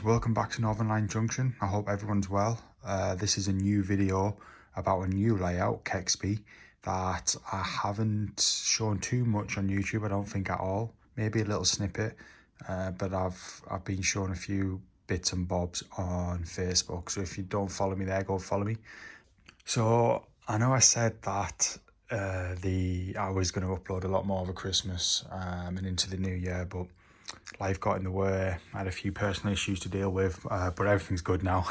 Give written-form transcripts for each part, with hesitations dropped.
welcome back to Northern Line Junction. I hope everyone's well. This is a new video about a new layout, KEXBY, that I haven't shown too much on YouTube, I don't think at all. Maybe a little snippet, but I've been showing a few bits and bobs on Facebook. So if you don't follow me there, go follow me. So I know I said that I was going to upload a lot more over Christmas and into the new year, but life got in the way. I had a few personal issues to deal with, but everything's good now.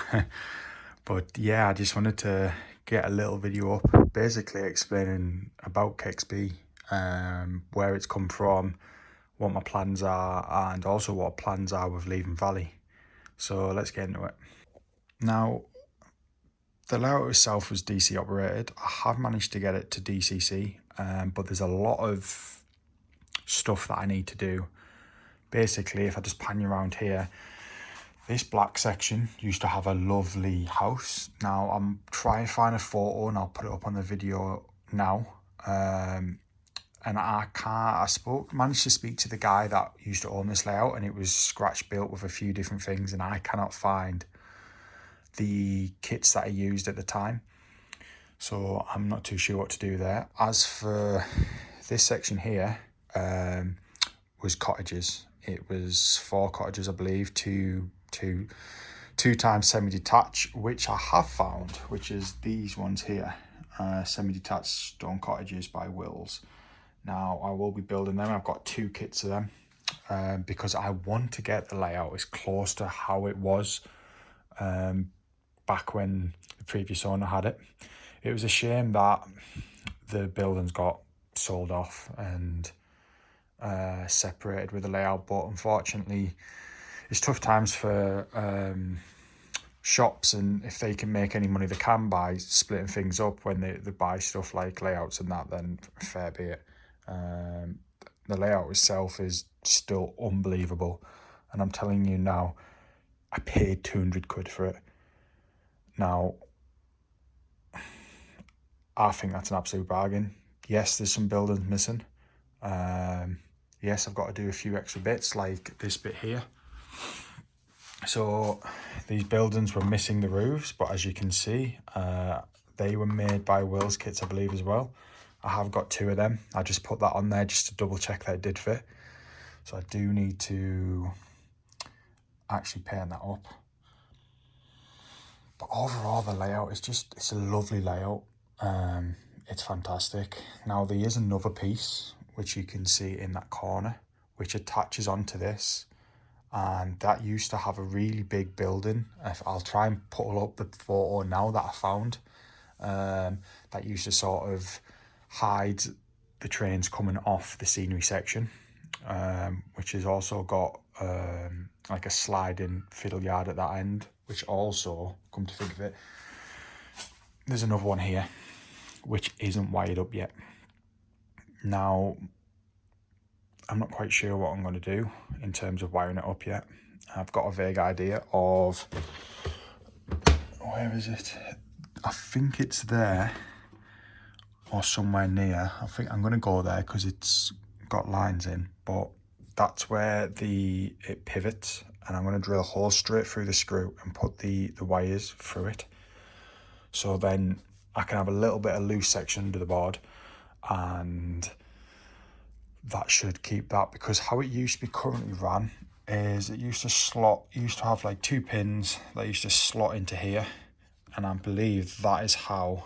But yeah, I just wanted to get a little video up basically explaining about KEXBY, where it's come from, what my plans are, and also what plans are with Leaving Valley. So let's get into it. Now, the layout itself was DC operated. I have managed to get it to DCC, but there's a lot of stuff that I need to do. Basically, if I just pan you around here, this black section used to have a lovely house. Now I'm trying to find a photo and I'll put it up on the video now. And I managed to speak to the guy that used to own this layout, and it was scratch built with a few different things, and I cannot find the kits that I used at the time. So I'm not too sure what to do there. As for this section here, was cottages. It was 4 cottages, I believe, two times semi-detached, which I have found, which is these ones here, semi-detached stone cottages by Wills. Now I will be building them. I've got 2 kits of them, because I want to get the layout as close to how it was back when the previous owner had it. It was a shame that the buildings got sold off and separated with the layout, but unfortunately it's tough times for shops, and if they can make any money they can by splitting things up when they buy stuff like layouts and that, then fair be it. The layout itself is still unbelievable, and I'm telling you now, I paid 200 quid for it. Now I think that's an absolute bargain. Yes, there's some buildings missing. Yes, I've got to do a few extra bits like this bit here. So these buildings were missing the roofs, but as you can see, they were made by Wills kits, I believe, as well. I have got 2 of them. I just put that on there just to double check that it did fit. So I do need to actually paint that up. But overall, the layout is it's a lovely layout. It's fantastic. Now there is another piece which you can see in that corner, which attaches onto this, and that used to have a really big building. I'll try and pull up the photo now that I found, that used to sort of hide the trains coming off the scenery section, which has also got like a sliding fiddle yard at that end, which also, come to think of it, there's another one here which isn't wired up yet. Now, I'm not quite sure what I'm going to do in terms of wiring it up yet. I've got a vague idea of, where is it? I think it's there or somewhere near. I think I'm going to go there because it's got lines in, but that's where it pivots, and I'm going to drill a hole straight through the screw and put the wires through it. So then I can have a little bit of loose section under the board, and that should keep that, because how it used to be currently ran is it used to have like 2 pins that used to slot into here, and I believe that is how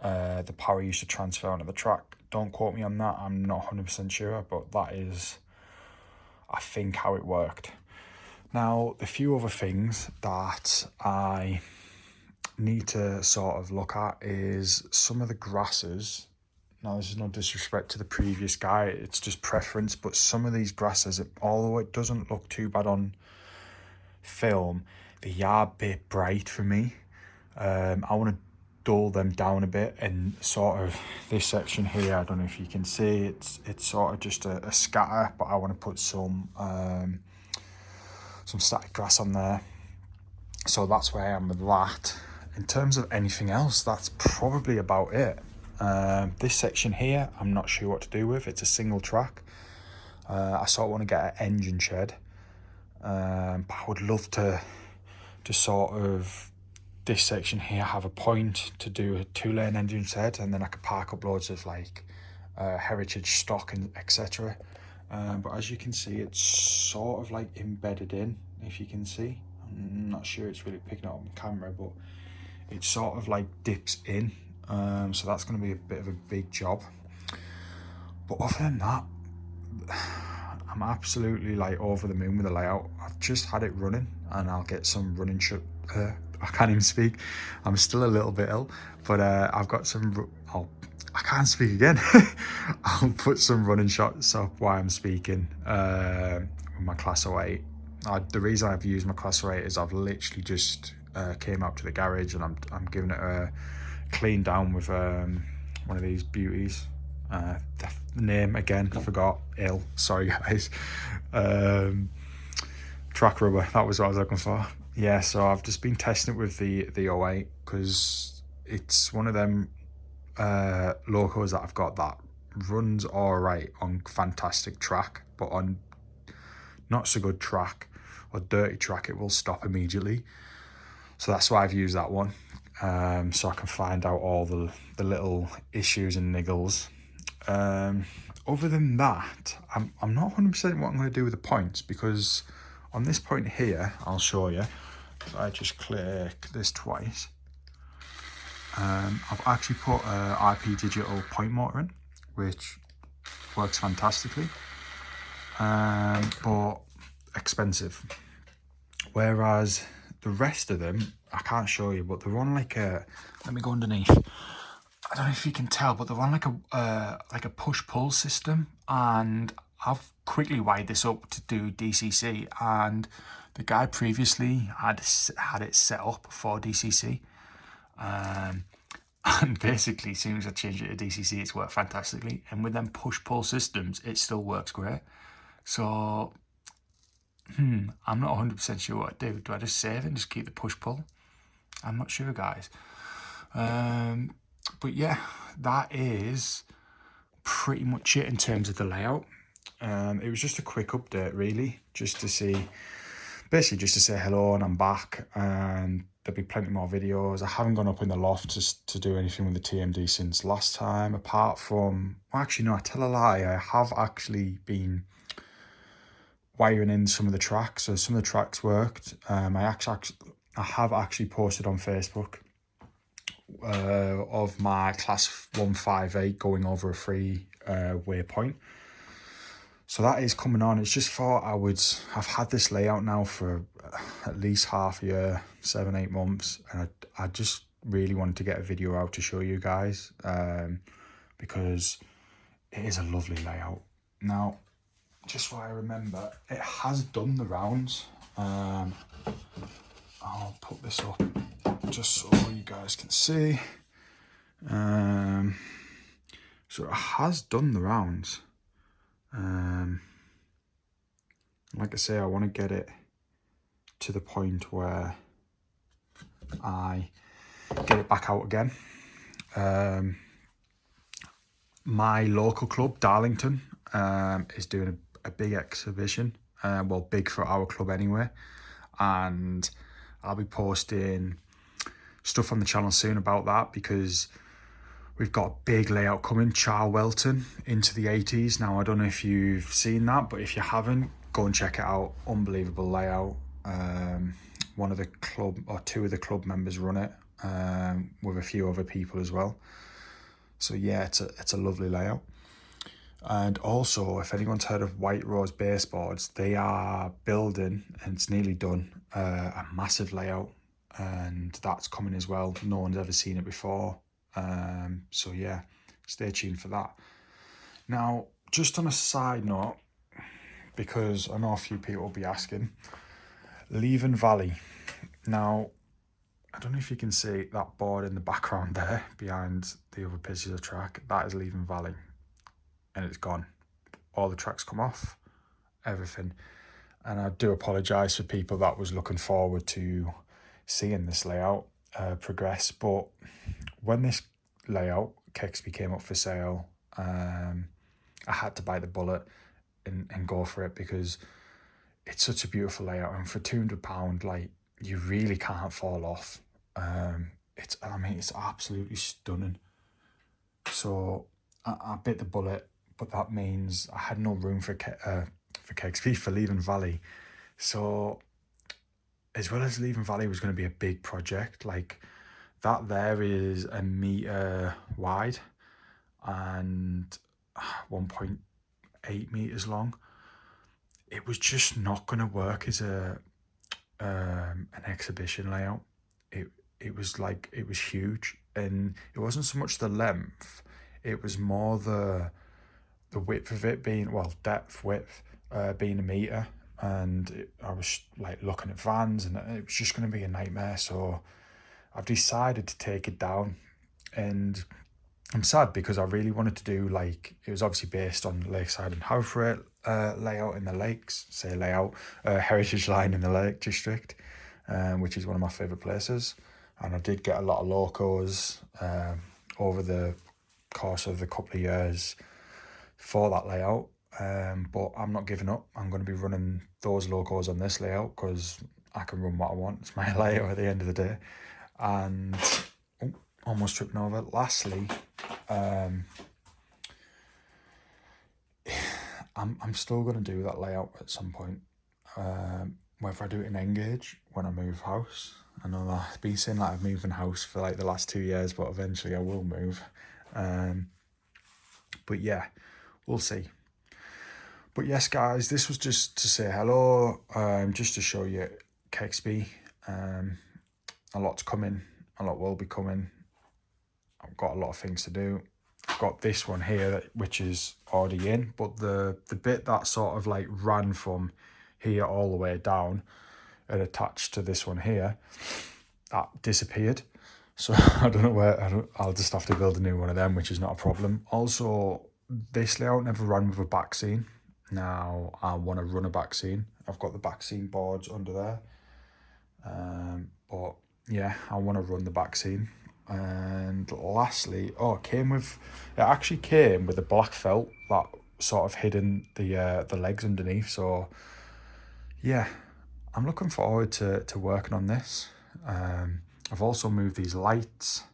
the power used to transfer onto the track. Don't quote me on that, I'm not 100% sure, but that is, I think, how it worked. Now, the few other things that I need to sort of look at is some of the grasses. Now, this is no disrespect to the previous guy, it's just preference, but some of these grasses, although it doesn't look too bad on film, they are a bit bright for me. I want to dull them down a bit, and sort of this section here, I don't know if you can see, it's sort of just a scatter, but I want to put some static grass on there. So that's where I am with that. In terms of anything else, that's probably about it. This section here, I'm not sure what to do with. It's a single track. I sort of want to get an engine shed, But I would love to sort of, this section here, have a point to do a 2-lane engine set, and then I could park up loads of like heritage stock and etc. But as you can see, it's sort of like embedded in, if you can see. I'm not sure it's really picking it up on camera, but it sort of like dips in. So that's going to be a bit of a big job. But other than that, I'm absolutely like over the moon with the layout. I've just had it running, and I'll get some running I can't even speak. I'm still a little bit ill, but I've got some. I can't speak again. I'll put some running shots up while I'm speaking with my Class 08. The reason I've used my Class 08 is I've literally just came out to the garage, and I'm giving it a clean down with one of these beauties. The name again, I forgot. Sorry guys. Track rubber, that was what I was looking for. Yeah, so I've just been testing it with the 08, because it's one of them locos that I've got that runs all right on fantastic track, but on not so good track or dirty track it will stop immediately. So that's why I've used that one, so I can find out all the little issues and niggles. Other than that, I'm not 100% what I'm going to do with the points, because on this point here, I'll show you. If I just click this twice, I've actually put a IP digital point motor in, which works fantastically, but expensive. Whereas the rest of them, I can't show you, but they're on like a, let me go underneath. I don't know if you can tell, but they're on like a push-pull system, and I've quickly wired this up to do DCC, and the guy previously had it set up for DCC, and basically as soon as I changed it to DCC, it's worked fantastically, and with them push-pull systems, it still works great. So I'm not 100% sure what I do. Do I just save it and just keep the push-pull? I'm not sure, guys. But yeah, that is pretty much it in terms of the layout. It was just a quick update, really, just to see, basically just to say hello and I'm back, and there'll be plenty more videos. I haven't gone up in the loft to do anything with the TMD since last time, apart from, well, actually no, I tell a lie, I have actually been wiring in some of the tracks, so some of the tracks worked. I have actually posted on Facebook of my class 158 going over a 3-way point, so that is coming on. It's just thought I've had this layout now for at least half a year, 7-8 months, and I just really wanted to get a video out to show you guys, because it is a lovely layout. Now, just so I remember, it has done the rounds. I'll put this up just so you guys can see. So it has done the rounds. Like I say, I want to get it to the point where I get it back out again. My local club, Darlington, is doing a big exhibition, well, big for our club anyway, and I'll be posting stuff on the channel soon about that, because we've got a big layout coming, Welton into the 80s. Now, I don't know if you've seen that, but if you haven't, go and check it out. Unbelievable layout. One of the club, or two of the club members run it, with a few other people as well. So yeah, it's a lovely layout. And also, if anyone's heard of White Rose Baseboards, they are building, and it's nearly done, a massive layout, and that's coming as well. No one's ever seen it before. So yeah, stay tuned for that. Now, just on a side note, because I know a few people will be asking, Leven Valley. Now, I don't know if you can see that board in the background there behind the other pieces of track. That is Leven Valley, and it's gone. All the tracks come off, everything. And I do apologise for people that was looking forward to seeing this layout progress, but when this layout, KEXBY, came up for sale, I had to bite the bullet and go for it, because it's such a beautiful layout, and for £200, like, you really can't fall off. I mean, it's absolutely stunning. So I bit the bullet, but that means I had no room for KEXBY, for Leven Valley. So as well as Leven Valley was going to be a big project, like that there is a metre wide and 1.8 metres long. It was just not going to work as an exhibition layout. It was like, it was huge, and it wasn't so much the length, it was more the width of it being, well, width being a metre, and I was like looking at vans, and it was just going to be a nightmare. So I've decided to take it down, and I'm sad because I really wanted to do, like, it was obviously based on Lakeside and Howthwaite layout in the lakes, heritage line in the Lake District, which is one of my favourite places. And I did get a lot of locos over the course of the couple of years for that layout, but I'm not giving up. I'm going to be running those locos on this layout because I can run what I want. It's my layout at the end of the day. And almost tripping over. Lastly, I'm still going to do that layout at some point, whether I do it in Engage when I move house. I know that I've been saying that I've moved in house for like the last 2 years, but eventually I will move. But yeah, we'll see. But yes, guys, this was just to say hello, just to show you KEXBY. A lot's coming, a lot will be coming. I've got a lot of things to do. I've got this one here, which is already in, but the bit that sort of like ran from here all the way down and attached to this one here, that disappeared. So I don't know where, I'll just have to build a new one of them, which is not a problem. Also, this layout never ran with a back scene. Now I want to run a back scene. I've got the back scene boards under there. But yeah, I want to run the back scene. And lastly, it actually came with a black felt that sort of hidden the legs underneath. So yeah, I'm looking forward to working on this. I've also moved these lights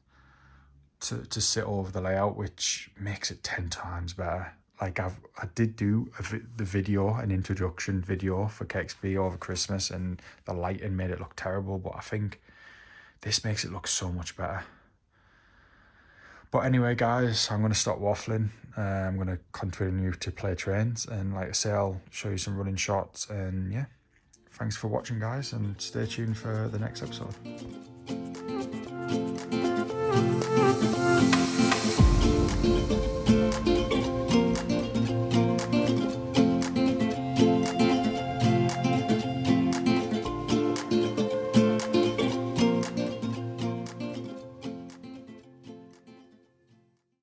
to sit over the layout, which makes it 10 times better. Like I did do an introduction video for KEXBY over Christmas, and the lighting made it look terrible, but I think this makes it look so much better. But anyway, guys, I'm going to stop waffling. I'm going to continue to play trains, and like I say, I'll show you some running shots. And yeah, thanks for watching, guys, and stay tuned for the next episode.